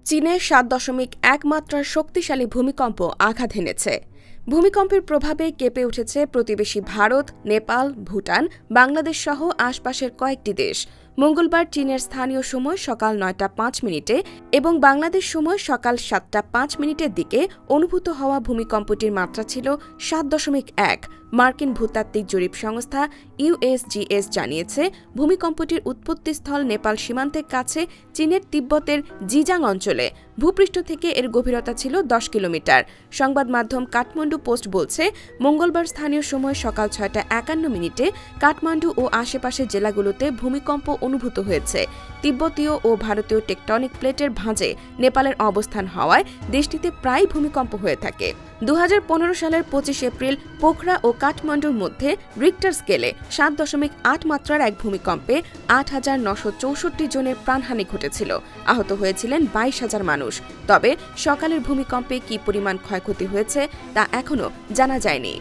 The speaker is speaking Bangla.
চীনে ৭.১ মাত্রার শক্তিশালী ভূমিকম্প আঘাত হেনেছে। ভূমিকম্পের প্রভাবে কেঁপে উঠেছে প্রতিবেশী ভারত, নেপাল, ভুটান, বাংলাদেশ সহ আশপাশের কয়েকটি দেশ। মঙ্গলবার চীনের স্থানীয় সময় সকাল ৯টা ৫ মিনিটে এবং বাংলাদেশ সময় সকাল ৭টা ৫ মিনিটের দিকে অনুভূত হওয়া ভূমিকম্পটির মাত্রা ছিল ৭.১। মার্কিন ভূতাত্ত্বিক জরিপ সংস্থা ইউএসজিএস জানিয়েছে, ভূমিকম্পটির উৎপত্তিস্থল নেপাল সীমান্তের কাছে চীনের তিব্বতের জিজাং অঞ্চলে। ভূপৃষ্ঠ থেকে এর গভীরতা ছিল ১০ কিলোমিটার। সংবাদ মাধ্যম কাঠমান্ডু পোস্ট বলছে, মঙ্গলবার স্থানীয় সময় সকাল ৬টা ৫১ মিনিটে কাঠমান্ডু ও আশেপাশের জেলাগুলোতে ভূমিকম্প অনুভূত হয়েছে। তিব্বতীয় ও ভারতীয় টেকটনিক প্লেটের ভাঁজে নেপালের অবস্থান হওয়ায় দেশটিতে প্রায় ভূমিকম্প হয়ে থাকে। ২০১৫ সালের ২৫ এপ্রিল পোখরা ও কাঠমান্ডুর মধ্যে রিক্টার স্কেলে ৭.৮ মাত্রার এক ভূমিকম্পে ৮,৯৬৪ জনের প্রাণহানি ঘটেছিল। আহত হয়েছিলেন ২২,০০০ মানুষ। তবে সকালের ভূমিকম্পে কী পরিমাণ ক্ষয়ক্ষতি হয়েছে তা এখনও জানা যায়নি।